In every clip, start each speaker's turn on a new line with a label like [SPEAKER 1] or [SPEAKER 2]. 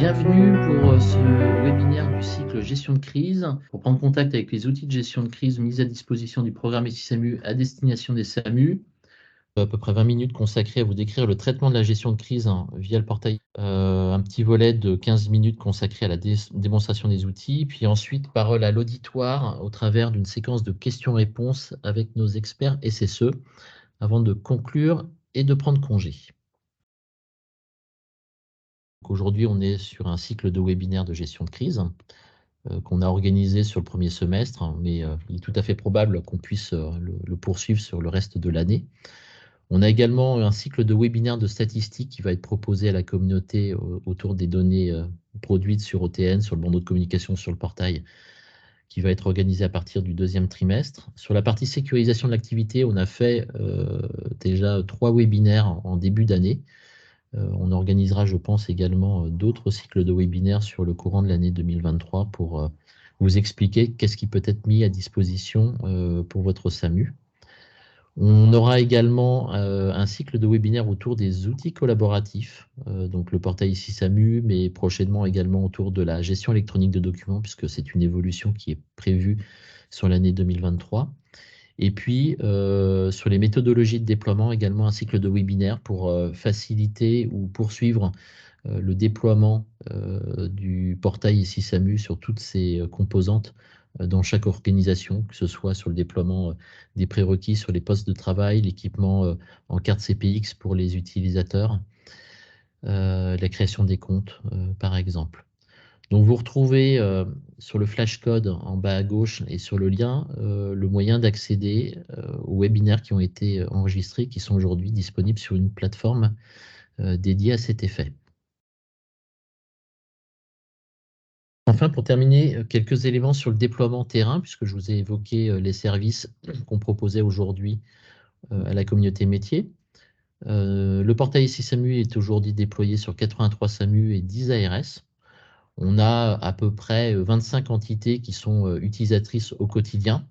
[SPEAKER 1] Bienvenue pour ce webinaire du cycle gestion de crise. Pour prendre contact avec les outils de gestion de crise mis à disposition du programme SISAMU à destination des SAMU. À peu près 20 minutes consacrées à vous décrire le traitement de la gestion de crise via le portail. Un petit volet de 15 minutes consacré à la démonstration des outils. Puis ensuite, parole à l'auditoire au travers d'une séquence de questions-réponses avec nos experts SSE avant de conclure et de prendre congé. Aujourd'hui, on est sur un cycle de webinaire de gestion de crise qu'on a organisé sur le premier semestre, mais il est tout à fait probable qu'on puisse le poursuivre sur le reste de l'année. On a également un cycle de webinaire de statistiques qui va être proposé à la communauté autour des données produites sur OTN, sur le bandeau de communication, sur le portail, qui va être organisé à partir du deuxième trimestre. Sur la partie sécurisation de l'activité, on a fait déjà 3 webinaires en début d'année. On organisera, je pense, également d'autres cycles de webinaires sur le courant de l'année 2023 pour vous expliquer qu'est-ce qui peut être mis à disposition pour votre SAMU. On aura également un cycle de webinaires autour des outils collaboratifs, donc le portail ici SAMU, mais prochainement également autour de la gestion électronique de documents, puisque c'est une évolution qui est prévue sur l'année 2023. Et puis, sur les méthodologies de déploiement, également un cycle de webinaire pour faciliter ou poursuivre le déploiement du portail ici SAMU sur toutes ses composantes dans chaque organisation, que ce soit sur le déploiement des prérequis sur les postes de travail, l'équipement en carte CPX pour les utilisateurs, la création des comptes, par exemple. Donc vous retrouvez sur le flashcode en bas à gauche et sur le lien le moyen d'accéder aux webinaires qui ont été enregistrés, qui sont aujourd'hui disponibles sur une plateforme dédiée à cet effet. Enfin, pour terminer, quelques éléments sur le déploiement terrain, puisque je vous ai évoqué les services qu'on proposait aujourd'hui à la communauté métier. Le portail ici SAMU est aujourd'hui déployé sur 83 SAMU et 10 ARS. On a à peu près 25 entités qui sont utilisatrices au quotidien.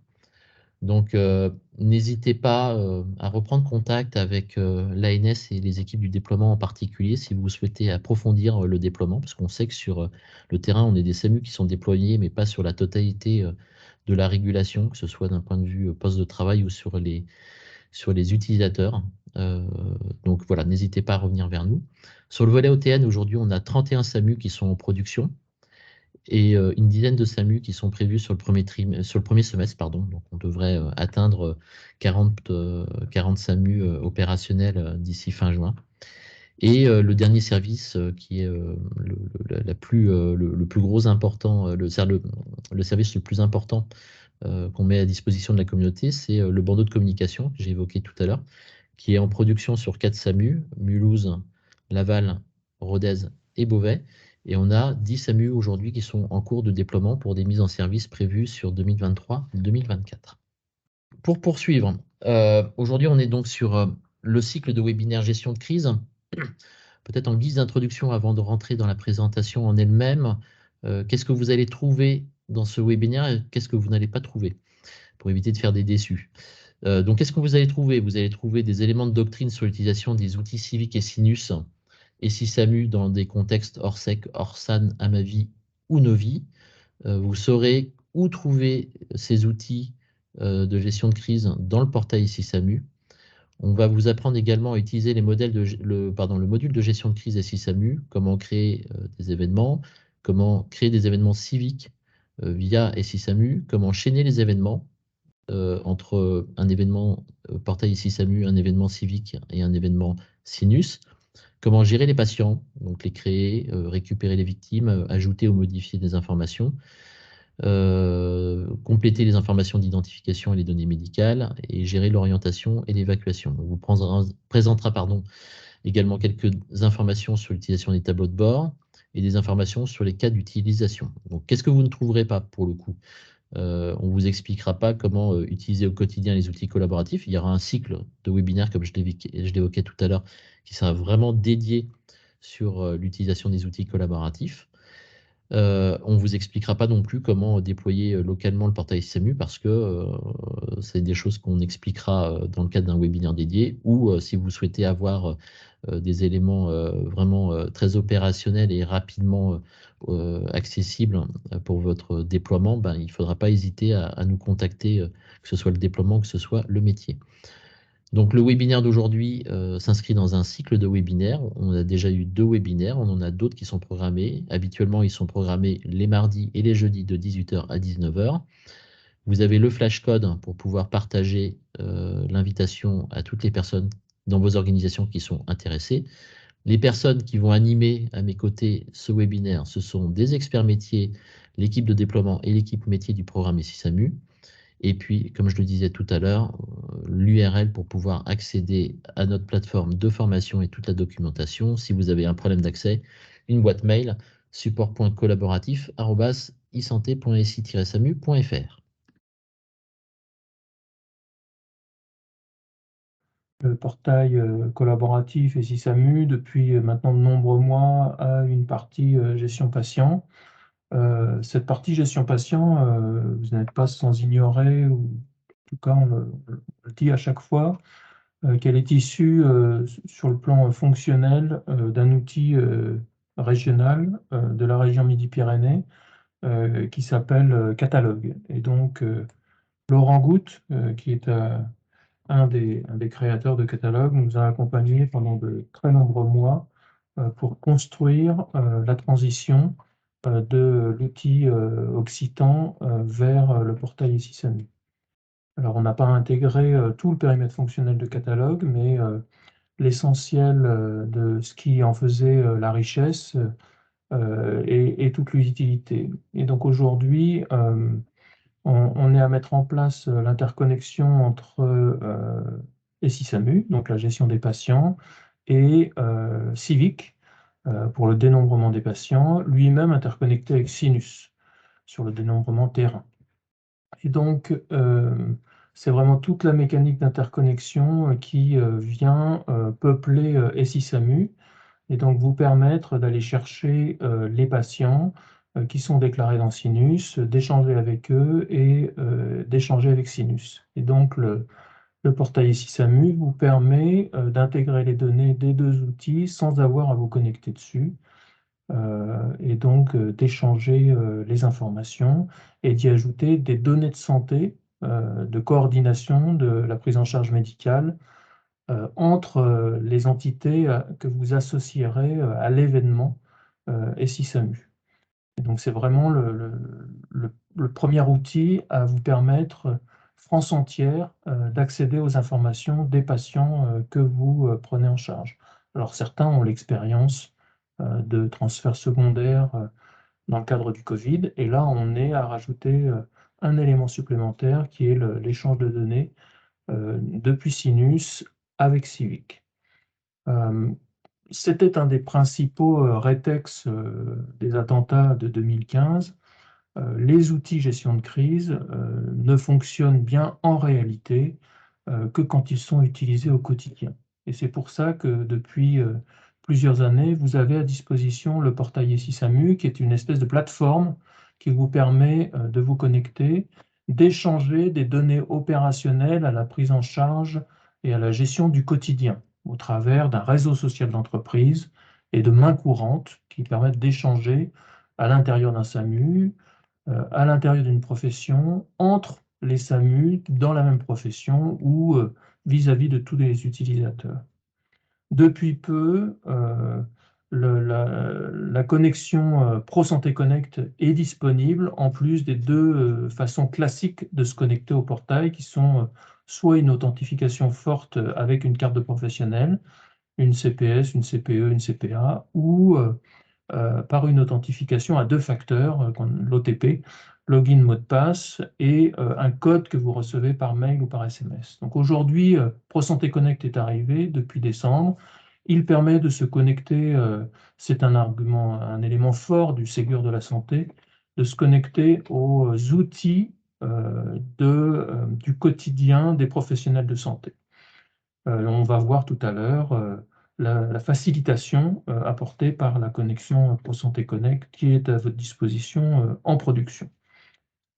[SPEAKER 1] Donc, n'hésitez pas à reprendre contact avec l'ANS et les équipes du déploiement en particulier si vous souhaitez approfondir le déploiement, parce qu'on sait que sur le terrain, on a des SAMU qui sont déployés, mais pas sur la totalité de la régulation, que ce soit d'un point de vue poste de travail ou sur les utilisateurs. Donc voilà, n'hésitez pas à revenir vers nous. Sur le volet OTN, aujourd'hui, on a 31 SAMU qui sont en production et une dizaine de SAMU qui sont prévus sur le premier semestre. Pardon. Donc on devrait atteindre 40 SAMU opérationnels d'ici fin juin. Et le dernier service qui est le plus gros important, le service le plus important qu'on met à disposition de la communauté, c'est le bandeau de communication que j'ai évoqué tout à l'heure, qui est en production sur 4 SAMU, Mulhouse, Laval, Rodez et Beauvais. Et on a 10 SAMU aujourd'hui qui sont en cours de déploiement pour des mises en service prévues sur 2023-2024. Pour poursuivre, aujourd'hui on est donc sur le cycle de webinaire gestion de crise. Peut-être en guise d'introduction avant de rentrer dans la présentation en elle-même, qu'est-ce que vous allez trouver dans ce webinaire et qu'est-ce que vous n'allez pas trouver pour éviter de faire des déçus. Donc, qu'est-ce que vous allez trouver? Vous allez trouver des éléments de doctrine sur l'utilisation des outils civiques et Sinus et SISAMU dans des contextes ORSEC, ORSAN, AMAVI ou NOVI. Vous saurez où trouver ces outils de gestion de crise dans le portail SISAMU. On va vous apprendre également à utiliser le module de gestion de crise SISAMU, comment créer des événements, comment créer des événements civiques via SISAMU, comment enchaîner les événements entre un événement portail SISAMU, un événement civique et un événement Sinus, comment gérer les patients, donc les créer, récupérer les victimes, ajouter ou modifier des informations, compléter les informations d'identification et les données médicales et gérer l'orientation et l'évacuation. On vous présentera également quelques informations sur l'utilisation des tableaux de bord et des informations sur les cas d'utilisation. Donc, qu'est-ce que vous ne trouverez pas pour le coup? On ne vous expliquera pas comment utiliser au quotidien les outils collaboratifs. Il y aura un cycle de webinaire, comme je l'évoquais tout à l'heure, qui sera vraiment dédié sur l'utilisation des outils collaboratifs. On ne vous expliquera pas non plus comment déployer localement le portail SAMU parce que c'est des choses qu'on expliquera dans le cadre d'un webinaire dédié ou si vous souhaitez avoir des éléments vraiment très opérationnels et rapidement accessibles pour votre déploiement, ben, il ne faudra pas hésiter à nous contacter, que ce soit le déploiement, que ce soit le métier. Donc le webinaire d'aujourd'hui s'inscrit dans un cycle de webinaires. On a déjà eu 2 webinaires, on en a d'autres qui sont programmés. Habituellement, ils sont programmés les mardis et les jeudis de 18h à 19h. Vous avez le flash code pour pouvoir partager l'invitation à toutes les personnes dans vos organisations qui sont intéressées. Les personnes qui vont animer à mes côtés ce webinaire, ce sont des experts métiers, l'équipe de déploiement et l'équipe métier du programme SISAMU. Et puis, comme je le disais tout à l'heure, l'URL pour pouvoir accéder à notre plateforme de formation et toute la documentation. Si vous avez un problème d'accès, une boîte mail support.collaboratif@isanté.si-samu.fr.
[SPEAKER 2] Le portail collaboratif et SISAMU depuis maintenant de nombreux mois a une partie gestion patient. Cette partie gestion patient, vous n'êtes pas sans ignorer, ou en tout cas on le dit à chaque fois, qu'elle est issue sur le plan fonctionnel d'un outil régional de la région Midi-Pyrénées qui s'appelle Catalogue. Et donc Laurent Goutte, qui est un des créateurs de Catalogue, nous a accompagnés pendant de très nombreux mois pour construire la transition de l'outil occitan vers le portail SISAMU. Alors, on n'a pas intégré tout le périmètre fonctionnel de Catalogue, mais l'essentiel de ce qui en faisait la richesse et toute l'utilité. Et donc aujourd'hui, on est à mettre en place l'interconnexion entre SISAMU, donc la gestion des patients, et Civic pour le dénombrement des patients, lui-même interconnecté avec Sinus sur le dénombrement terrain. Et donc, c'est vraiment toute la mécanique d'interconnexion qui vient peupler SISAMU et donc vous permettre d'aller chercher les patients qui sont déclarés dans Sinus, d'échanger avec eux et d'échanger avec Sinus. Et donc le portail SISAMU vous permet d'intégrer les données des 2 outils sans avoir à vous connecter dessus et donc d'échanger les informations et d'y ajouter des données de santé, de coordination de la prise en charge médicale entre les entités que vous associerez à l'événement SISAMU. Et donc c'est vraiment le premier outil à vous permettre, France entière, d'accéder aux informations des patients que vous prenez en charge. Alors certains ont l'expérience de transfert secondaire dans le cadre du Covid, et là on est à rajouter un élément supplémentaire qui est l'échange de données depuis Sinus avec Civic. C'était un des principaux rétex des attentats de 2015. Les outils gestion de crise ne fonctionnent bien en réalité que quand ils sont utilisés au quotidien. Et c'est pour ça que depuis plusieurs années, vous avez à disposition le portail SISAMU, qui est une espèce de plateforme qui vous permet de vous connecter, d'échanger des données opérationnelles à la prise en charge et à la gestion du quotidien, au travers d'un réseau social d'entreprise et de mains courantes qui permettent d'échanger à l'intérieur d'un SAMU, à l'intérieur d'une profession, entre les SAMU dans la même profession ou vis-à-vis de tous les utilisateurs. Depuis peu, la connexion ProSanté Connect est disponible en plus des 2 façons classiques de se connecter au portail qui sont soit une authentification forte avec une carte de professionnel, une CPS, une CPE, une CPA, ou par une authentification à 2 facteurs, l'OTP, login, mot de passe, et un code que vous recevez par mail ou par SMS. Donc aujourd'hui, ProSanté Connect est arrivé depuis décembre. Il permet de se connecter, c'est un argument, un élément fort du Ségur de la santé, de se connecter aux outils du quotidien des professionnels de santé. On va voir tout à l'heure la facilitation apportée par la connexion ProSanté Connect qui est à votre disposition en production.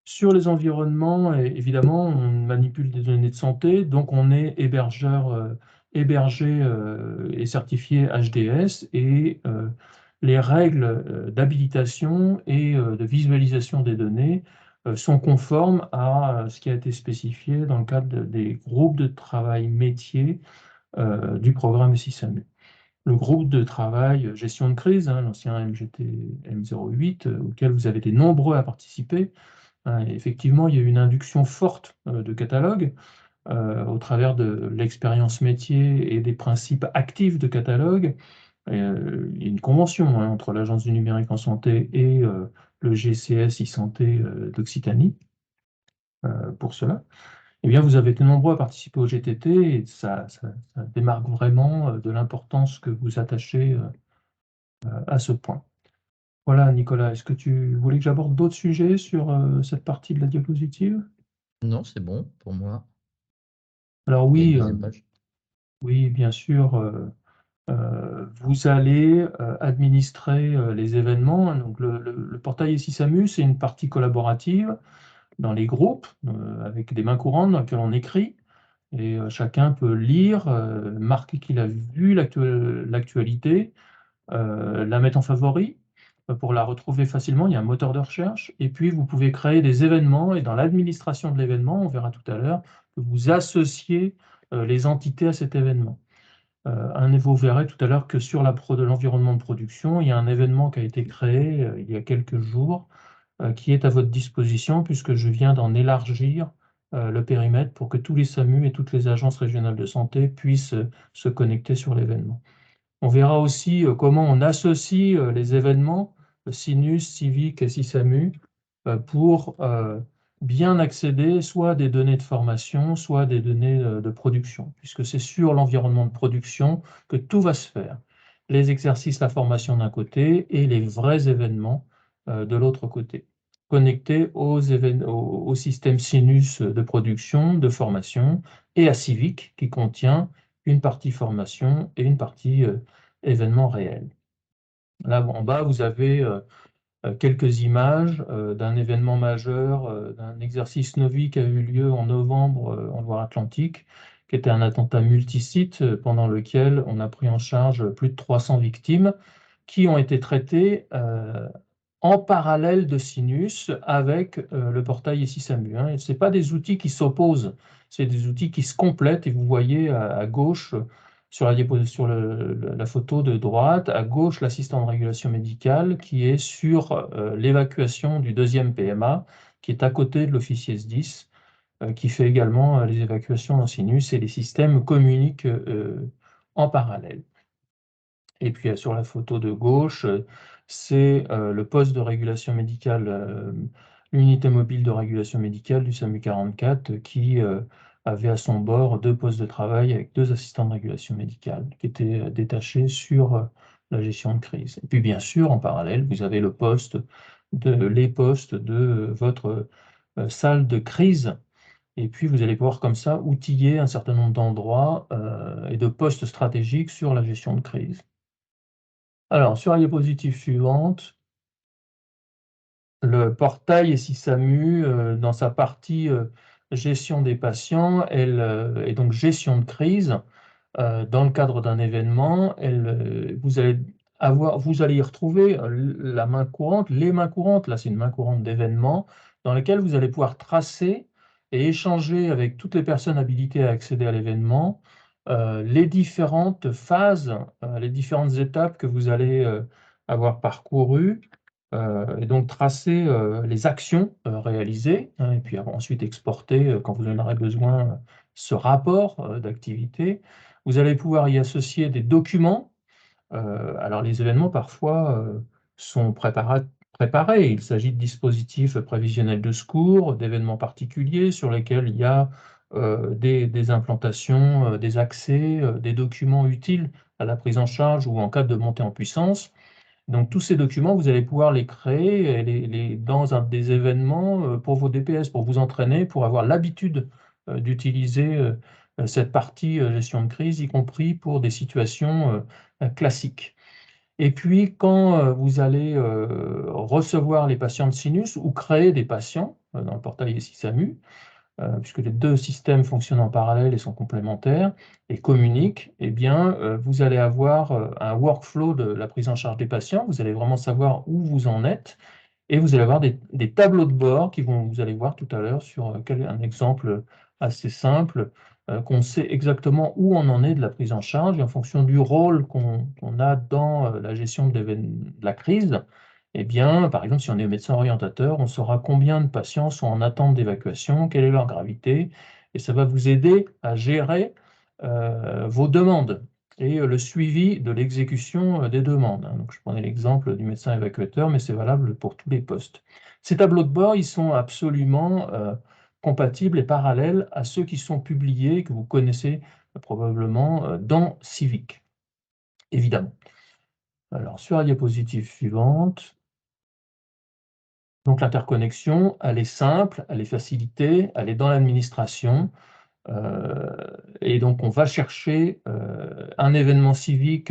[SPEAKER 2] Sur les environnements, évidemment, on manipule des données de santé, donc on est hébergeur, hébergé et certifié HDS, et les règles d'habilitation et de visualisation des données sont conformes à ce qui a été spécifié dans le cadre des groupes de travail métier du programme SISAMU. Le groupe de travail gestion de crise, hein, l'ancien MGT M08, auquel vous avez été nombreux à participer. Effectivement, il y a eu une induction forte de catalogue au travers de l'expérience métier et des principes actifs de catalogue. Il y a une convention entre l'Agence du numérique en santé et le GCS e-santé d'Occitanie pour cela. Eh bien, vous avez été nombreux à participer au GTT et ça démarque vraiment de l'importance que vous attachez à ce point. Voilà, Nicolas, est-ce que tu voulais que j'aborde d'autres sujets sur cette partie de la diapositive?
[SPEAKER 1] Non, c'est bon pour moi.
[SPEAKER 2] Alors
[SPEAKER 1] Il y a une
[SPEAKER 2] oui,
[SPEAKER 1] deuxième page.
[SPEAKER 2] oui, bien sûr, vous allez administrer les événements, hein. Donc le portail SISAMU, c'est une partie collaborative dans les groupes avec des mains courantes dans lesquelles on écrit. Et chacun peut lire, marquer qu'il a vu l'actualité, la mettre en favori pour la retrouver facilement. Il y a un moteur de recherche. Et puis, vous pouvez créer des événements. Et dans l'administration de l'événement, on verra tout à l'heure, que vous associez les entités à cet événement. Vous verrez tout à l'heure que sur de l'environnement de production, il y a un événement qui a été créé il y a quelques jours qui est à votre disposition puisque je viens d'en élargir le périmètre pour que tous les SAMU et toutes les agences régionales de santé puissent se connecter sur l'événement. On verra aussi comment on associe les événements Sinus, Civic et SISAMU pour bien accéder soit à des données de formation, soit à des données de production, puisque c'est sur l'environnement de production que tout va se faire. Les exercices, la formation d'un côté et les vrais événements de l'autre côté, connectés au système Sinus de production, de formation, et à Civic qui contient une partie formation et une partie événement réel. Là, en bas, vous avez quelques images d'un événement majeur, d'un exercice Novi qui a eu lieu en novembre en Loire-Atlantique, qui était un attentat multisite pendant lequel on a pris en charge plus de 300 victimes qui ont été traitées en parallèle de Sinus avec le portail SISAMU. Hein. Ce n'est pas des outils qui s'opposent, c'est des outils qui se complètent. Et vous voyez à gauche, sur la photo de droite, à gauche, l'assistant de régulation médicale qui est sur l'évacuation du deuxième PMA, qui est à côté de l'officier S10, qui fait également les évacuations en Sinus, et les systèmes communiquent en parallèle. Et puis sur la photo de gauche, c'est le poste de régulation médicale, l'unité mobile de régulation médicale du SAMU 44 qui avait à son bord 2 postes de travail avec 2 assistants de régulation médicale qui étaient détachés sur la gestion de crise. Et puis bien sûr, en parallèle, vous avez les postes de votre salle de crise. Et puis vous allez pouvoir comme ça outiller un certain nombre d'endroits et de postes stratégiques sur la gestion de crise. Alors, sur la diapositive suivante, le portail SISAMU, dans sa partie gestion des patients, et donc gestion de crise, dans le cadre d'un événement, vous allez y retrouver la main courante, les mains courantes, là c'est une main courante d'événement, dans laquelle vous allez pouvoir tracer et échanger avec toutes les personnes habilitées à accéder à l'événement, les différentes phases, les différentes étapes que vous allez avoir parcourues, et donc tracer les actions réalisées, hein, et puis ensuite exporter, quand vous en aurez besoin, ce rapport d'activité. Vous allez pouvoir y associer des documents. Alors les événements parfois sont préparés. Il s'agit de dispositifs prévisionnels de secours, d'événements particuliers sur lesquels il y a des implantations, des accès, des documents utiles à la prise en charge ou en cas de montée en puissance. Donc tous ces documents, vous allez pouvoir les créer dans des événements pour vos DPS, pour vous entraîner, pour avoir l'habitude d'utiliser cette partie gestion de crise, y compris pour des situations classiques. Et puis, quand vous allez recevoir les patients de sinus ou créer des patients dans le portail SISAMU, puisque les deux systèmes fonctionnent en parallèle et sont complémentaires et communiquent, eh bien, vous allez avoir un workflow de la prise en charge des patients. Vous allez vraiment savoir où vous en êtes et vous allez avoir des tableaux de bord qui vont, vous allez voir tout à l'heure sur un exemple assez simple, qu'on sait exactement où on en est de la prise en charge et en fonction du rôle qu'on a dans la gestion de la crise. Eh bien, par exemple, si on est médecin orientateur, on saura combien de patients sont en attente d'évacuation, quelle est leur gravité, et ça va vous aider à gérer vos demandes et le suivi de l'exécution des demandes. Donc, je prenais l'exemple du médecin évacuateur, mais c'est valable pour tous les postes. Ces tableaux de bord, ils sont absolument compatibles et parallèles à ceux qui sont publiés, que vous connaissez probablement dans Civic, évidemment. Alors, sur la diapositive suivante, donc l'interconnexion, elle est simple, elle est facilitée, elle est dans l'administration. Et donc, on va chercher un événement civique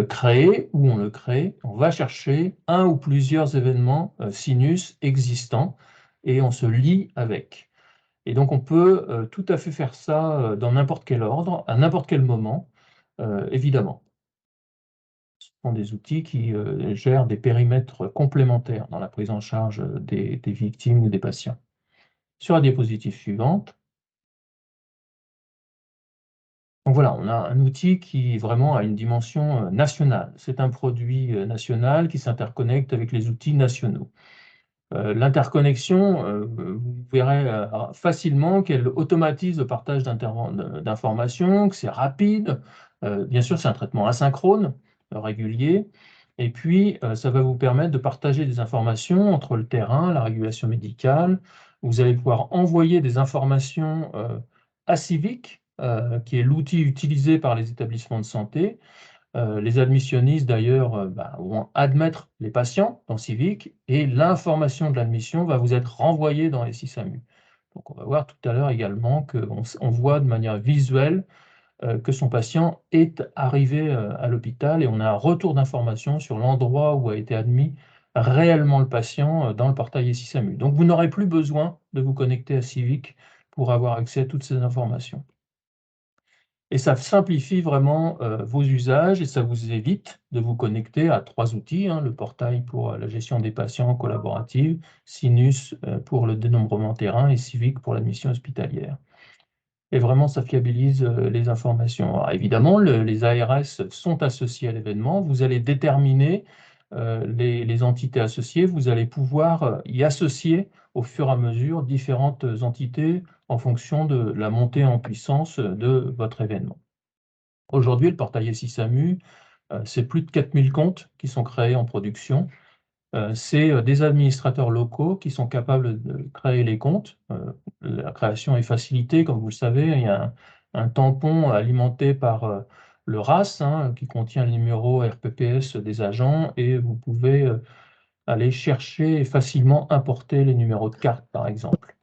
[SPEAKER 2] créé, ou on le crée. On va chercher un ou plusieurs événements sinus existants et on se lie avec. Et donc, on peut tout à fait faire ça dans n'importe quel ordre, à n'importe quel moment, évidemment. Ce sont des outils qui gèrent des périmètres complémentaires dans la prise en charge des victimes ou des patients. Sur la diapositive suivante, donc voilà, on a un outil qui vraiment a une dimension nationale. C'est un produit national qui s'interconnecte avec les outils nationaux. L'interconnexion, vous verrez facilement qu'elle automatise le partage d'informations, que c'est rapide. Bien sûr, c'est un traitement asynchrone, régulier. Et puis, ça va vous permettre de partager des informations entre le terrain, la régulation médicale. Vous allez pouvoir envoyer des informations à Civic, qui est l'outil utilisé par les établissements de santé. Les admissionnistes, d'ailleurs, vont admettre les patients dans Civic et l'information de l'admission va vous être renvoyée dans les SISAMU. Donc, on va voir tout à l'heure également qu'on voit de manière visuelle que son patient est arrivé à l'hôpital et on a un retour d'information sur l'endroit où a été admis réellement le patient dans le portail SISAMU. Donc, vous n'aurez plus besoin de vous connecter à Civic pour avoir accès à toutes ces informations. Et ça simplifie vraiment vos usages et ça vous évite de vous connecter à 3 outils, le portail pour la gestion des patients collaborative, Sinus pour le dénombrement terrain et Civic pour l'admission hospitalière. Et vraiment, ça fiabilise les informations. Alors, évidemment, les ARS sont associés à l'événement. Vous allez déterminer les entités associées. Vous allez pouvoir y associer au fur et à mesure différentes entités en fonction de la montée en puissance de votre événement. Aujourd'hui, le portail SISAMU, c'est plus de 4000 comptes qui sont créés en production. C'est des administrateurs locaux qui sont capables de créer les comptes. La création est facilitée, comme vous le savez. Il y a un tampon alimenté par le RAS, qui contient le numéro RPPS des agents, et vous pouvez aller chercher et facilement importer les numéros de carte, par exemple.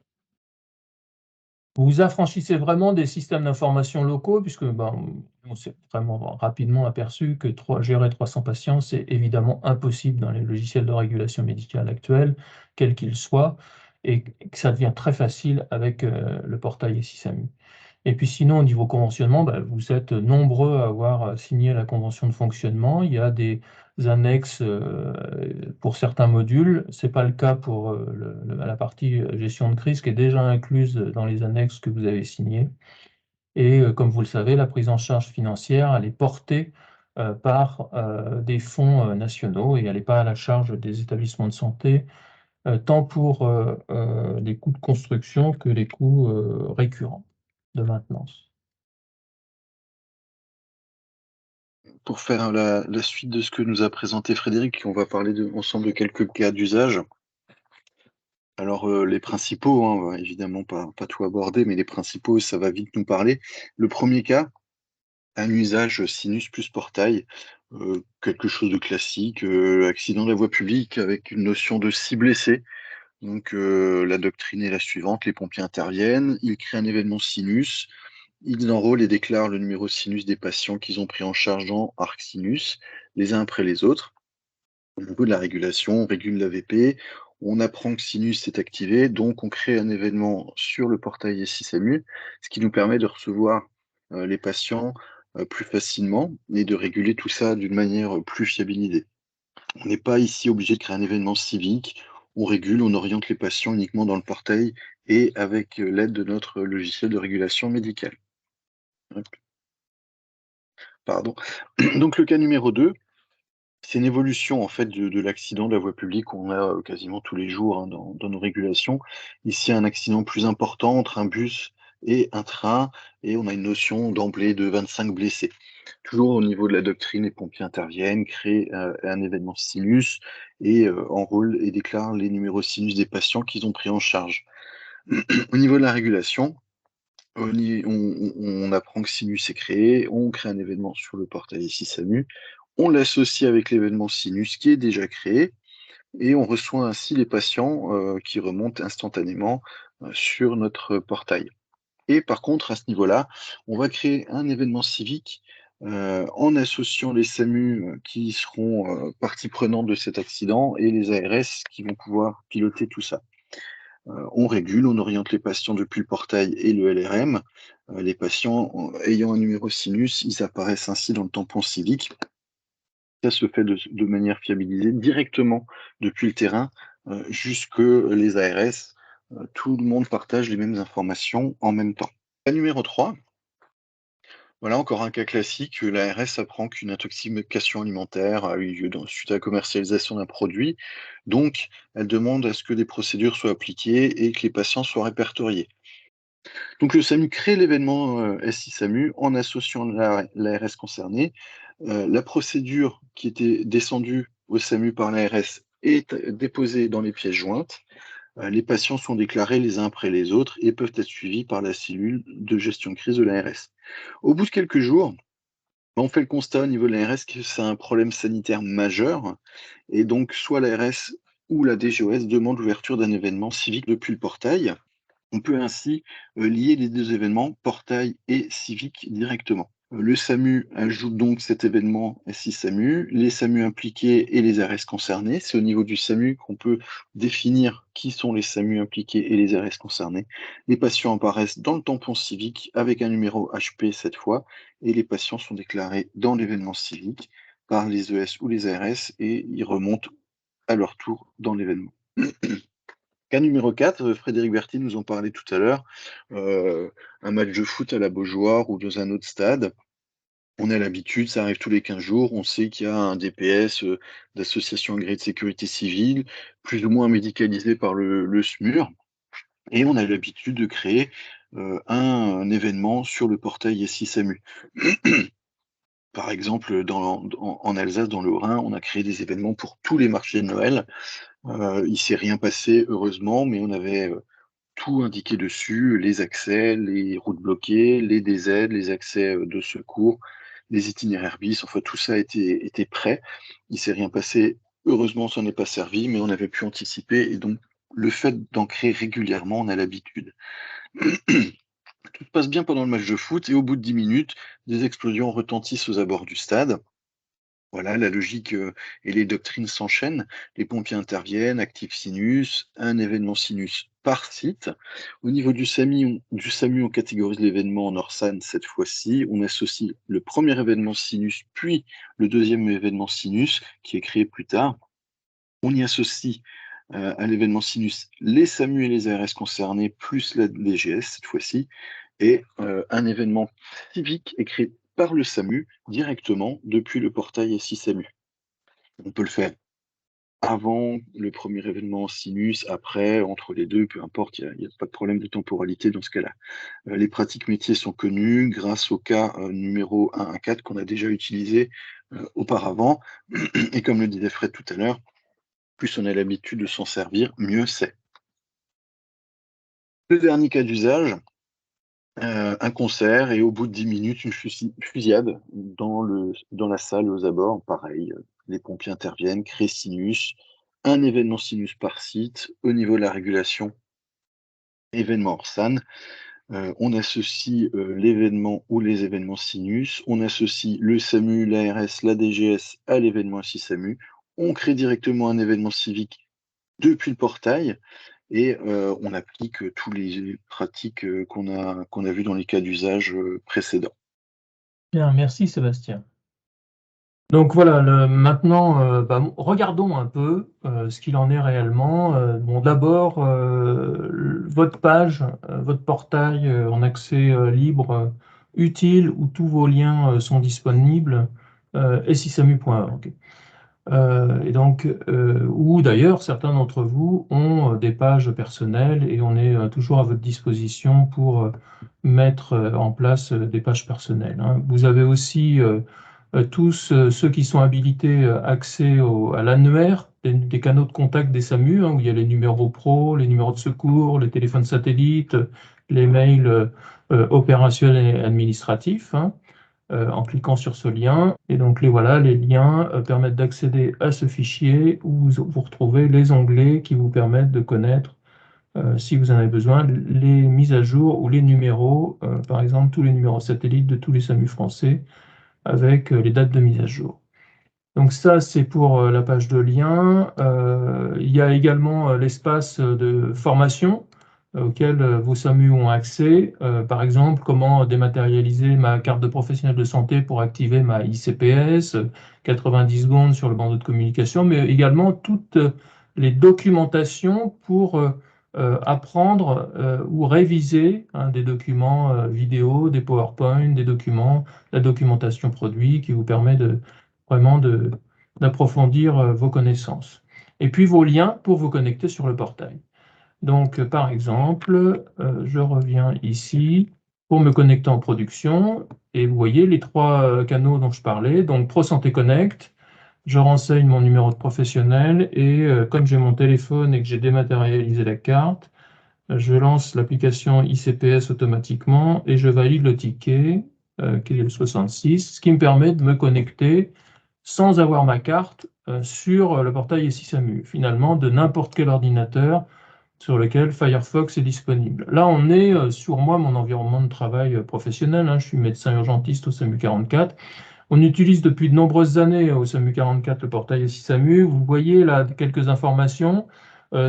[SPEAKER 2] Vous vous affranchissez vraiment des systèmes d'information locaux, puisque on s'est vraiment rapidement aperçu que gérer 300 patients, c'est évidemment impossible dans les logiciels de régulation médicale actuels, quels qu'ils soient, et que ça devient très facile avec le portail SISAMU. Et puis sinon, au niveau conventionnement, vous êtes nombreux à avoir signé la convention de fonctionnement. Il y a des annexes pour certains modules. Ce n'est pas le cas pour la partie gestion de crise qui est déjà incluse dans les annexes que vous avez signées. Et comme vous le savez, la prise en charge financière, elle est portée par des fonds nationaux et elle n'est pas à la charge des établissements de santé, tant pour les coûts de construction que les coûts récurrents de maintenance.
[SPEAKER 3] Pour faire la suite de ce que nous a présenté Frédéric, on va parler ensemble de quelques cas d'usage. Alors, les principaux, on va évidemment pas tout aborder, mais les principaux, ça va vite nous parler. Le premier cas, un usage sinus plus portail, quelque chose de classique, accident de la voie publique avec une notion de 6 blessés. Donc, la doctrine est la suivante: les pompiers interviennent, ils créent un événement sinus, Ils enrôlent et déclarent le numéro sinus des patients qu'ils ont pris en charge dans Arc Sinus, les uns après les autres. Au niveau de la régulation, on régule l'AVP, on apprend que Sinus est activé, donc on crée un événement sur le portail SISAMU, ce qui nous permet de recevoir les patients plus facilement et de réguler tout ça d'une manière plus fiabilisée. On n'est pas ici obligé de créer un événement civique, on régule, on oriente les patients uniquement dans le portail et avec l'aide de notre logiciel de régulation médicale. Pardon. Donc le cas numéro 2, c'est une évolution en fait de l'accident de la voie publique qu'on a quasiment tous les jours hein, dans nos régulations. Ici, un accident plus important entre un bus et un train, et on a une notion d'emblée de 25 blessés. Toujours au niveau de la doctrine, les pompiers interviennent, créent un événement sinus et enrôlent et déclarent les numéros sinus des patients qu'ils ont pris en charge. Au niveau de la régulation, on apprend que Sinus est créé, on crée un événement sur le portail SISAMU, on l'associe avec l'événement Sinus qui est déjà créé, et on reçoit ainsi les patients qui remontent instantanément sur notre portail. Et par contre, à ce niveau-là, on va créer un événement civique en associant les SAMU qui seront partie prenante de cet accident et les ARS qui vont pouvoir piloter tout ça. On régule, on oriente les patients depuis le portail et le LRM. Les patients ayant un numéro sinus, ils apparaissent ainsi dans le tampon civique. Ça se fait de manière fiabilisée directement depuis le terrain jusque les ARS. Tout le monde partage les mêmes informations en même temps. Cas numéro 3, voilà encore un cas classique. L'ARS apprend qu'une intoxication alimentaire a eu lieu suite à la commercialisation d'un produit. Donc, elle demande à ce que des procédures soient appliquées et que les patients soient répertoriés. Donc, le SAMU crée l'événement SI-SAMU en associant l'ARS concernée. La procédure qui était descendue au SAMU par l'ARS est déposée dans les pièces jointes. Les patients sont déclarés les uns après les autres et peuvent être suivis par la cellule de gestion de crise de l'ARS. Au bout de quelques jours, on fait le constat au niveau de l'ARS que c'est un problème sanitaire majeur, et donc soit l'ARS ou la DGOS demande l'ouverture d'un événement civique depuis le portail. On peut ainsi lier les deux événements, portail et civique, directement. Le SAMU ajoute donc cet événement SI-SAMU, les SAMU impliqués et les ARS concernés. C'est au niveau du SAMU qu'on peut définir qui sont les SAMU impliqués et les ARS concernés. Les patients apparaissent dans le tampon civique avec un numéro HP cette fois, et les patients sont déclarés dans l'événement civique par les ES ou les ARS et ils remontent à leur tour dans l'événement. Cas numéro 4, Frédéric Berti nous en parlait tout à l'heure, un match de foot à la Beaujoire ou dans un autre stade. On a l'habitude, ça arrive tous les 15 jours, on sait qu'il y a un DPS d'association agréée de sécurité civile, plus ou moins médicalisé par le SMUR, et on a l'habitude de créer un événement sur le portail SI-SAMU. Par exemple, en Alsace, dans le Haut-Rhin, on a créé des événements pour tous les marchés de Noël. Il ne s'est rien passé, heureusement, mais on avait tout indiqué dessus, les accès, les routes bloquées, les DZ, les accès de secours, les itinéraires bis, enfin tout ça était prêt. Il ne s'est rien passé, heureusement ça n'est pas servi, mais on avait pu anticiper, et donc le fait d'en créer régulièrement, on a l'habitude. Tout se passe bien pendant le match de foot, et au bout de 10 minutes, des explosions retentissent aux abords du stade. Voilà, la logique et les doctrines s'enchaînent. Les pompiers interviennent, activent Sinus, un événement Sinus par site. Au niveau du SAMU, on catégorise l'événement en ORSAN cette fois-ci. On associe le premier événement Sinus, puis le deuxième événement Sinus, qui est créé plus tard. On y associe à l'événement Sinus les SAMU et les ARS concernés, plus la DGS cette fois-ci. Et un événement civique est créé par le SAMU directement depuis le portail SI-SAMU. On peut le faire avant le premier événement Sinus, après, entre les deux, peu importe, il n'y a pas de problème de temporalité dans ce cas-là. Les pratiques métiers sont connues grâce au cas numéro 114 qu'on a déjà utilisé auparavant. Et comme le disait Fred tout à l'heure, plus on a l'habitude de s'en servir, mieux c'est. Le dernier cas d'usage, un concert, et au bout de 10 minutes, une fusillade dans la salle aux abords. Pareil, les pompiers interviennent, créent Sinus, un événement Sinus par site. Au niveau de la régulation, événement Orsan. On associe l'événement ou les événements Sinus, on associe le SAMU, l'ARS, la DGS à l'événement SISAMU, on crée directement un événement civique depuis le portail et on applique tous les pratiques qu'on a vues dans les cas d'usage précédents.
[SPEAKER 2] Bien, merci Sébastien. Donc voilà, maintenant, regardons un peu ce qu'il en est réellement. Bon, d'abord, votre page, votre portail en accès libre, utile, où tous vos liens sont disponibles, sisamu.org. Et donc, ou d'ailleurs, certains d'entre vous ont des pages personnelles et on est toujours à votre disposition pour mettre en place des pages personnelles, hein. Vous avez aussi tous ceux qui sont habilités accès à l'annuaire des canaux de contact des SAMU, hein, où il y a les numéros pro, les numéros de secours, les téléphones satellites, les mails opérationnels et administratifs, hein, en cliquant sur ce lien. Et donc les liens permettent d'accéder à ce fichier où vous retrouvez les onglets qui vous permettent de connaître, si vous en avez besoin, les mises à jour ou les numéros, par exemple tous les numéros satellites de tous les SAMU français, avec les dates de mise à jour. Donc ça, c'est pour la page de lien. Il y a également l'espace de formation auquel vos SAMU ont accès. Par exemple, comment dématérialiser ma carte de professionnel de santé pour activer ma ICPS, 90 secondes sur le bandeau de communication, mais également toutes les documentations pour apprendre ou réviser, hein, des documents vidéo, des PowerPoint, des documents, la documentation produit qui vous permet vraiment d'approfondir vos connaissances. Et puis vos liens pour vous connecter sur le portail. Donc, par exemple, je reviens ici pour me connecter en production. Et vous voyez les trois canaux dont je parlais. Donc, ProSanté Connect, je renseigne mon numéro de professionnel et comme j'ai mon téléphone et que j'ai dématérialisé la carte, je lance l'application ICPS automatiquement et je valide le ticket, qui est le 66, ce qui me permet de me connecter sans avoir ma carte sur le portail SISAMU, finalement de n'importe quel ordinateur sur lequel Firefox est disponible. Là, on est sur mon environnement de travail professionnel, hein. Je suis médecin urgentiste au SAMU 44. On utilise depuis de nombreuses années au SAMU 44 le portail SISAMU. Vous voyez là quelques informations.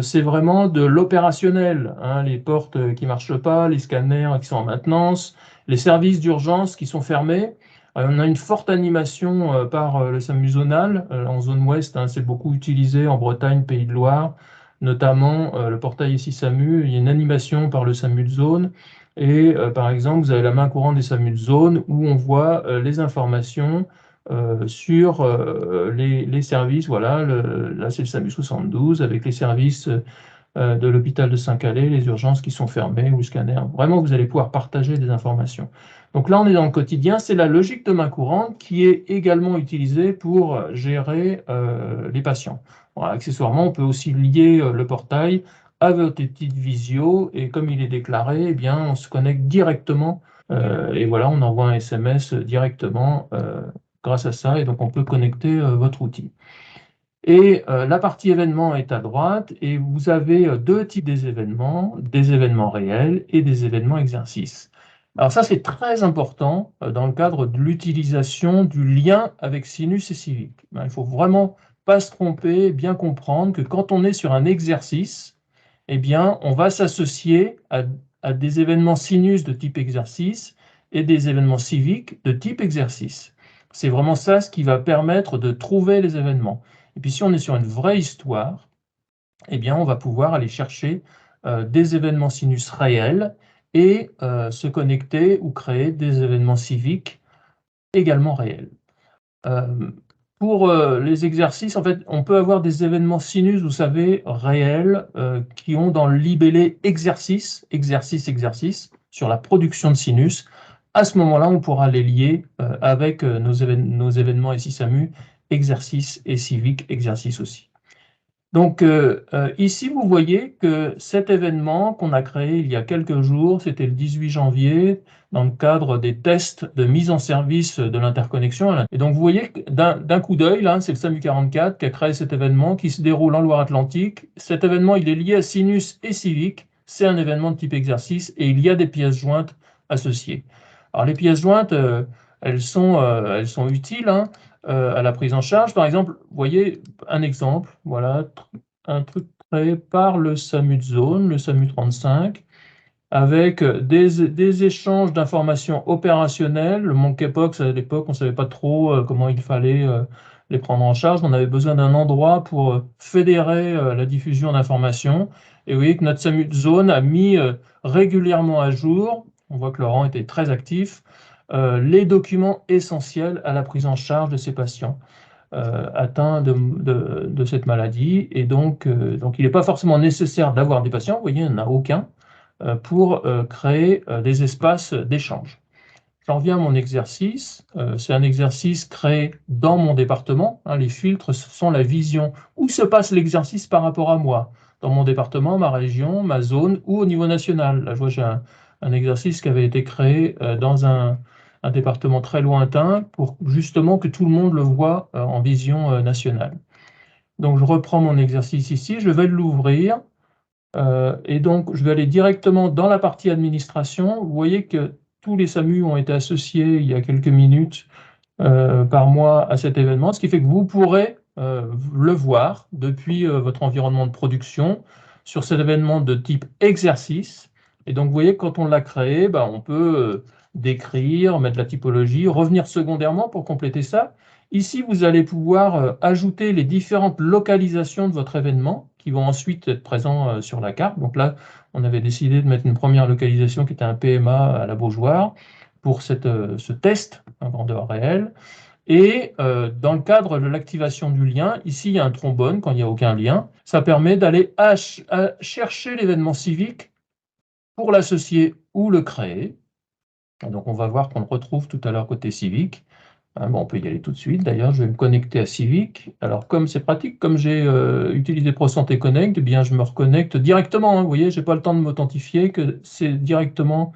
[SPEAKER 2] C'est vraiment de l'opérationnel, hein, les portes qui ne marchent pas, les scanners qui sont en maintenance, les services d'urgence qui sont fermés. On a une forte animation par le SAMU zonal en zone ouest, hein, c'est beaucoup utilisé en Bretagne, Pays de Loire, notamment le portail SISAMU. Il y a une animation par le SAMU de zone. Et par exemple, vous avez la main courante des SAMU de zone où on voit les informations sur les services. Voilà, là c'est le SAMU 72 avec les services de l'hôpital de Saint-Calais, les urgences qui sont fermées ou le scanner. Vraiment, vous allez pouvoir partager des informations. Donc là, on est dans le quotidien. C'est la logique de main courante qui est également utilisée pour gérer les patients. Voilà, accessoirement, on peut aussi lier le portail à votre petite visio et comme il est déclaré, eh bien, on se connecte directement et voilà, on envoie un SMS directement grâce à ça et donc on peut connecter votre outil. Et la partie événements est à droite et vous avez deux types des événements réels et des événements exercices. Alors ça, c'est très important dans le cadre de l'utilisation du lien avec Sinus et Civic. Il ne faut vraiment pas se tromper, bien comprendre que quand on est sur un exercice, eh bien, on va s'associer à des événements Sinus de type exercice et des événements civiques de type exercice. C'est vraiment ça ce qui va permettre de trouver les événements. Et puis si on est sur une vraie histoire, eh bien, on va pouvoir aller chercher des événements Sinus réels et se connecter ou créer des événements civiques également réels. Pour les exercices, en fait, on peut avoir des événements Sinus, vous savez, réels, qui ont dans le libellé exercice, sur la production de Sinus. À ce moment-là, on pourra les lier avec nos événements SISAMU, exercice et civique, exercice aussi. Donc ici, vous voyez que cet événement qu'on a créé il y a quelques jours, c'était le 18 janvier, dans le cadre des tests de mise en service de l'interconnexion. Et donc vous voyez que d'un coup d'œil, là, c'est le SAMU 44 qui a créé cet événement qui se déroule en Loire-Atlantique. Cet événement, il est lié à Sinus et Civic, c'est un événement de type exercice et il y a des pièces jointes associées. Alors les pièces jointes, elles sont utiles hein, à la prise en charge. Par exemple, vous voyez un exemple, voilà, un truc créé par le SAMU de zone, le SAMU 35, avec des échanges d'informations opérationnelles. Le monkeypox, à l'époque, on ne savait pas trop comment il fallait les prendre en charge. On avait besoin d'un endroit pour fédérer la diffusion d'informations. Et vous voyez que notre SAMU de zone a mis régulièrement à jour, on voit que Laurent était très actif, les documents essentiels à la prise en charge de ces patients atteints de cette maladie. Et donc il n'est pas forcément nécessaire d'avoir des patients, vous voyez, il n'y en a aucun, pour créer des espaces d'échange. J'en reviens à mon exercice. C'est un exercice créé dans mon département. Hein, les filtres, ce sont la vision. Où se passe l'exercice par rapport à moi? Dans mon département, ma région, ma zone ou au niveau national. Là, je vois, j'ai un exercice qui avait été créé dans un département très lointain pour justement que tout le monde le voit en vision nationale. Donc, je reprends mon exercice ici. Je vais l'ouvrir. Et donc, je vais aller directement dans la partie administration. Vous voyez que tous les SAMU ont été associés il y a quelques minutes par mois à cet événement, ce qui fait que vous pourrez le voir depuis votre environnement de production sur cet événement de type exercice. Et donc, vous voyez que quand on l'a créé, on peut décrire, mettre la typologie, revenir secondairement pour compléter ça. Ici, vous allez pouvoir ajouter les différentes localisations de votre événement qui vont ensuite être présents sur la carte. Donc là, on avait décidé de mettre une première localisation qui était un PMA à la Beaujoire pour ce test en grandeur réelle. Et dans le cadre de l'activation du lien, ici, il y a un trombone quand il n'y a aucun lien. Ça permet d'aller chercher l'événement civique pour l'associer ou le créer. Donc, on va voir qu'on le retrouve tout à l'heure côté civique. On peut y aller tout de suite. D'ailleurs, je vais me connecter à Civic. Alors, comme c'est pratique, comme j'ai utilisé ProSanté Connect, eh bien, je me reconnecte directement. Hein. Vous voyez, je n'ai pas le temps de m'authentifier, que c'est directement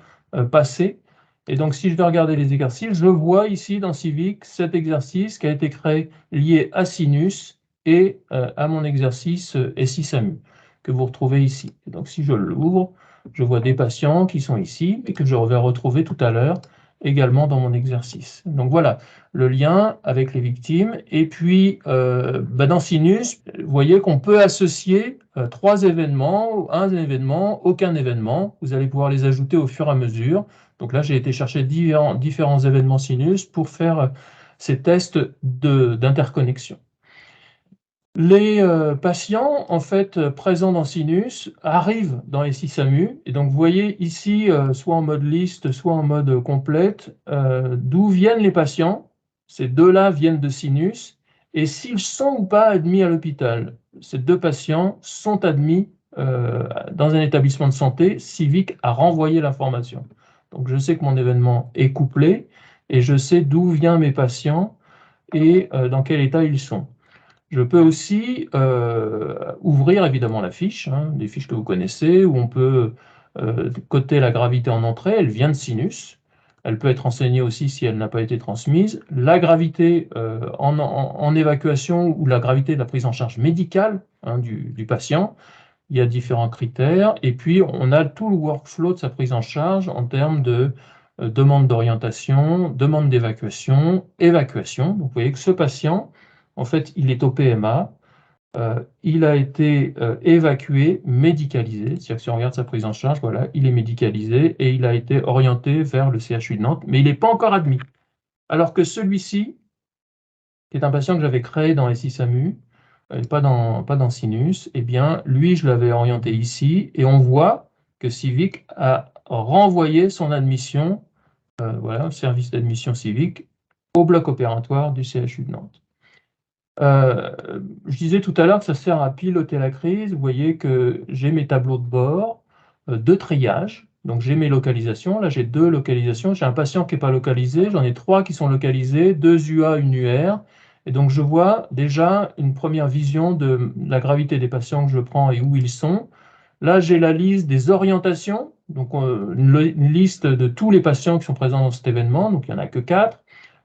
[SPEAKER 2] passé. Et donc, si je vais regarder les exercices, je vois ici dans Civic cet exercice qui a été créé lié à Sinus et à mon exercice SI-SAMU que vous retrouvez ici. Et donc, si je l'ouvre, je vois des patients qui sont ici et que je vais retrouver tout à l'heure également dans mon exercice. Donc voilà, le lien avec les victimes. Et puis, dans Sinus, vous voyez qu'on peut associer 3 événements, un événement, aucun événement. Vous allez pouvoir les ajouter au fur et à mesure. Donc là, j'ai été chercher différents événements Sinus pour faire ces tests d'interconnexion. Les patients, en fait, présents dans Sinus arrivent dans SI-SAMU. Et donc, vous voyez ici, soit en mode liste, soit en mode complète, d'où viennent les patients. Ces deux-là viennent de Sinus. Et s'ils sont ou pas admis à l'hôpital, ces 2 patients sont admis dans un établissement de santé. Civic a renvoyé l'information. Donc, je sais que mon événement est couplé et je sais d'où viennent mes patients et dans quel état ils sont. Je peux aussi ouvrir évidemment la fiche, hein, des fiches que vous connaissez, où on peut coter la gravité en entrée, elle vient de Sinus. Elle peut être enseignée aussi si elle n'a pas été transmise. La gravité en évacuation ou la gravité de la prise en charge médicale hein, du patient. Il y a différents critères. Et puis, on a tout le workflow de sa prise en charge en termes de demande d'orientation, demande d'évacuation, évacuation. Donc, vous voyez que ce patient, en fait, il est au PMA, il a été évacué, médicalisé. C'est-à-dire que si on regarde sa prise en charge, voilà, il est médicalisé et il a été orienté vers le CHU de Nantes, mais il n'est pas encore admis. Alors que celui-ci, qui est un patient que j'avais créé dans SI-SAMU, pas dans Sinus, eh bien, lui, je l'avais orienté ici, et on voit que Civic a renvoyé son admission, voilà, service d'admission Civic, au bloc opératoire du CHU de Nantes. Je disais tout à l'heure que ça sert à piloter la crise. Vous voyez que j'ai mes tableaux de bord de triage. Donc j'ai mes localisations. Là, j'ai 2 localisations. J'ai un patient qui n'est pas localisé. J'en ai 3 qui sont localisés, 2 UA, 1 UR. Et donc je vois déjà une première vision de la gravité des patients que je prends et où ils sont. Là, j'ai la liste des orientations. Donc une liste de tous les patients qui sont présents dans cet événement. Donc il n'y en a que 4.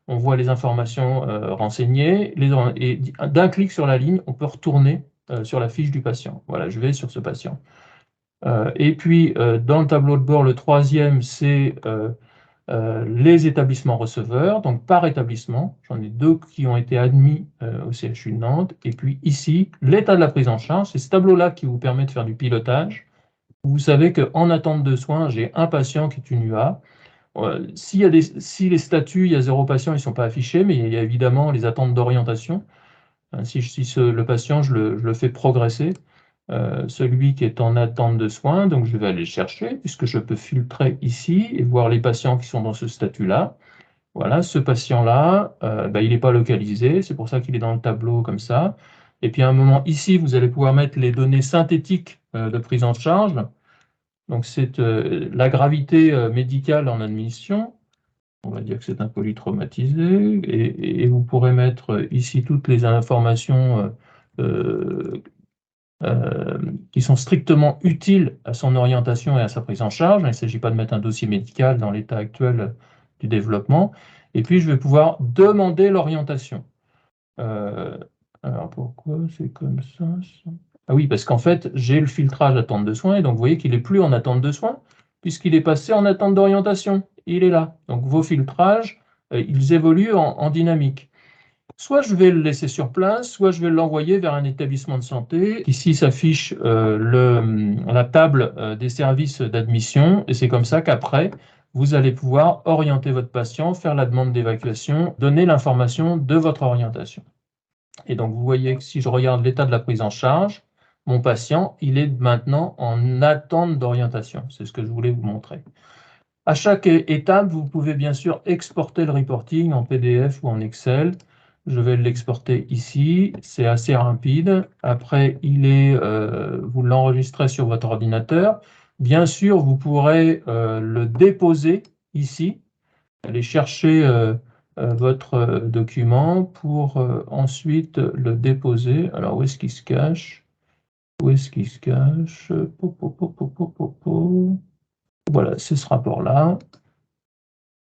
[SPEAKER 2] On voit les informations renseignées, et d'un clic sur la ligne, on peut retourner sur la fiche du patient. Voilà, je vais sur ce patient. Et puis, dans le tableau de bord, le troisième, c'est les établissements receveurs, donc par établissement. J'en ai 2 qui ont été admis au CHU de Nantes. Et puis ici, l'état de la prise en charge. C'est ce tableau-là qui vous permet de faire du pilotage. Vous savez qu'en attente de soins, j'ai un patient qui est une UA. Si les statuts, il y a 0 patient, ils ne sont pas affichés, mais il y a évidemment les attentes d'orientation. Si le patient, je le fais progresser, celui qui est en attente de soins, donc je vais aller le chercher, puisque je peux filtrer ici et voir les patients qui sont dans ce statut-là. Voilà, ce patient-là, il n'est pas localisé, c'est pour ça qu'il est dans le tableau comme ça. Et puis à un moment ici, vous allez pouvoir mettre les données synthétiques de prise en charge. Donc c'est la gravité médicale en admission. On va dire que c'est un polytraumatisé. Et vous pourrez mettre ici toutes les informations qui sont strictement utiles à son orientation et à sa prise en charge. Il ne s'agit pas de mettre un dossier médical dans l'état actuel du développement. Et puis, je vais pouvoir demander l'orientation. Alors, pourquoi c'est comme ça? Ah oui, parce qu'en fait, j'ai le filtrage attente de soins, et donc vous voyez qu'il n'est plus en attente de soins, puisqu'il est passé en attente d'orientation. Il est là. Donc, vos filtrages, ils évoluent en dynamique. Soit je vais le laisser sur place, soit je vais l'envoyer vers un établissement de santé. Ici s'affiche la table des services d'admission, et c'est comme ça qu'après, vous allez pouvoir orienter votre patient, faire la demande d'évacuation, donner l'information de votre orientation. Et donc, vous voyez que si je regarde l'état de la prise en charge, mon patient, il est maintenant en attente d'orientation. C'est ce que je voulais vous montrer. À chaque étape, vous pouvez bien sûr exporter le reporting en PDF ou en Excel. Je vais l'exporter ici, c'est assez rapide. Après, vous l'enregistrez sur votre ordinateur. Bien sûr, vous pourrez le déposer ici, aller chercher votre document pour ensuite le déposer. Alors, où est-ce qu'il se cache? Où est-ce qu'il se cache? Voilà, c'est ce rapport-là.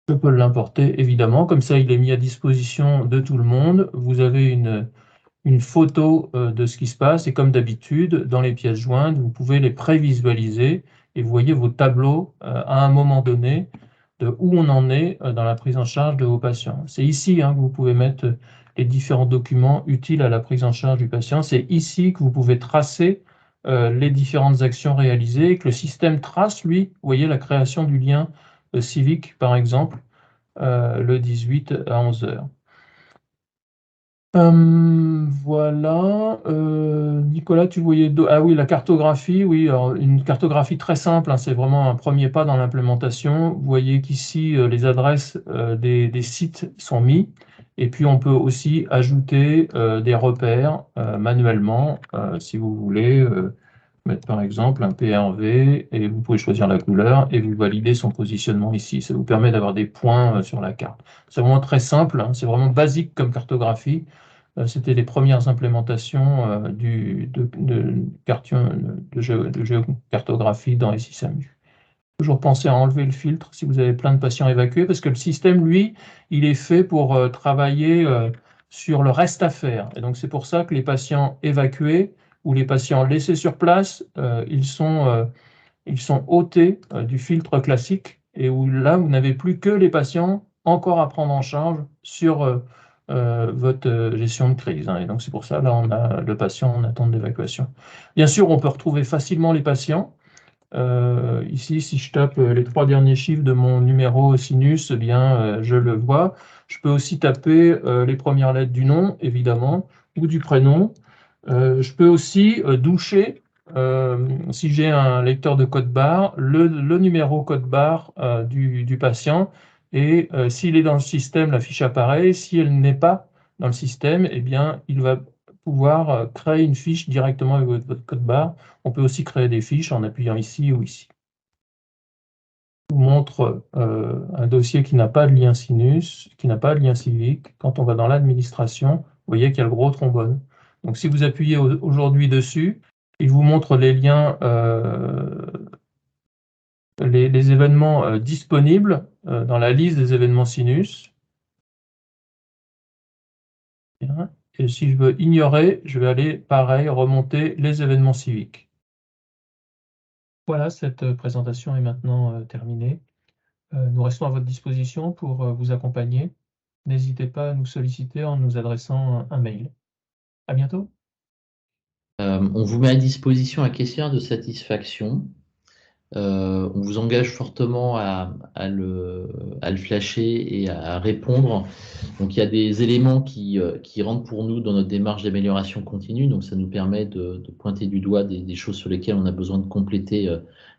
[SPEAKER 2] Je peux l'importer, évidemment. Comme ça, il est mis à disposition de tout le monde. Vous avez une photo de ce qui se passe. Et comme d'habitude, dans les pièces jointes, vous pouvez les prévisualiser et vous voyez vos tableaux à un moment donné de où on en est dans la prise en charge de vos patients. C'est ici que vous pouvez mettre les différents documents utiles à la prise en charge du patient. C'est ici que vous pouvez tracer les différentes actions réalisées, que le système trace, lui, vous voyez la création du lien civique, par exemple, le 18 à 11 h. Voilà. Nicolas, tu voyais... Ah oui, la cartographie, oui, alors une cartographie très simple, c'est vraiment un premier pas dans l'implémentation. Vous voyez qu'ici, les adresses des sites sont mis, et puis on peut aussi ajouter des repères manuellement, si vous voulez mettre par exemple un PRV, et vous pouvez choisir la couleur, et vous validez son positionnement ici. Ça vous permet d'avoir des points sur la carte. C'est vraiment très simple, c'est vraiment basique comme cartographie. C'était les premières implémentations de géocartographie dans SISAMU. Toujours penser à enlever le filtre si vous avez plein de patients évacués, parce que le système, lui, il est fait pour travailler sur le reste à faire. Et donc, c'est pour ça que les patients évacués ou les patients laissés sur place, ils sont ôtés du filtre classique, et où là, vous n'avez plus que les patients encore à prendre en charge sur votre gestion de crise. Et donc, c'est pour ça, là, on a le patient en attente d'évacuation. Bien sûr, on peut retrouver facilement les patients. Ici, si je tape les 3 derniers chiffres de mon numéro sinus, eh bien, je le vois. Je peux aussi taper les premières lettres du nom, évidemment, ou du prénom. Je peux aussi doucher, si j'ai un lecteur de code barre, le numéro code barre du patient. Et s'il est dans le système, la fiche apparaît. Si elle n'est pas dans le système, eh bien, il va pouvoir créer une fiche directement avec votre code barre. On peut aussi créer des fiches en appuyant ici ou ici. Je vous montre un dossier qui n'a pas de lien sinus, qui n'a pas de lien civique. Quand on va dans l'administration, vous voyez qu'il y a le gros trombone. Donc si vous appuyez aujourd'hui dessus, il vous montre les liens, les événements disponibles dans la liste des événements sinus. Et si je veux ignorer, je vais aller, pareil, remonter les événements civiques. Voilà, cette présentation est maintenant terminée. Nous restons à votre disposition pour vous accompagner. N'hésitez pas à nous solliciter en nous adressant un mail. À bientôt.
[SPEAKER 1] On vous met à disposition un questionnaire de satisfaction. On vous engage fortement à le flasher et à répondre. Donc, il y a des éléments qui rentrent pour nous dans notre démarche d'amélioration continue. Donc, ça nous permet de pointer du doigt des choses sur lesquelles on a besoin de compléter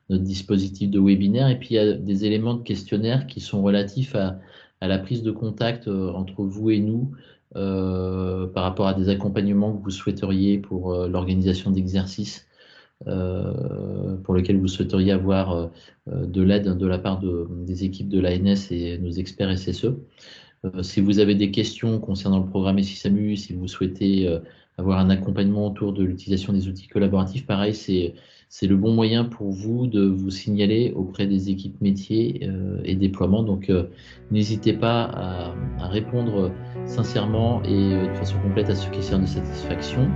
[SPEAKER 1] notre dispositif de webinaire. Et puis, il y a des éléments de questionnaire qui sont relatifs à la prise de contact entre vous et nous par rapport à des accompagnements que vous souhaiteriez pour l'organisation d'exercices. Pour lequel vous souhaiteriez avoir de l'aide de la part des équipes de l'ANS et nos experts SSE. Si vous avez des questions concernant le programme SISAMU, si vous souhaitez avoir un accompagnement autour de l'utilisation des outils collaboratifs, pareil, c'est le bon moyen pour vous de vous signaler auprès des équipes métiers et déploiement. Donc, n'hésitez pas à répondre sincèrement et de façon complète à ce questionnaire de satisfaction.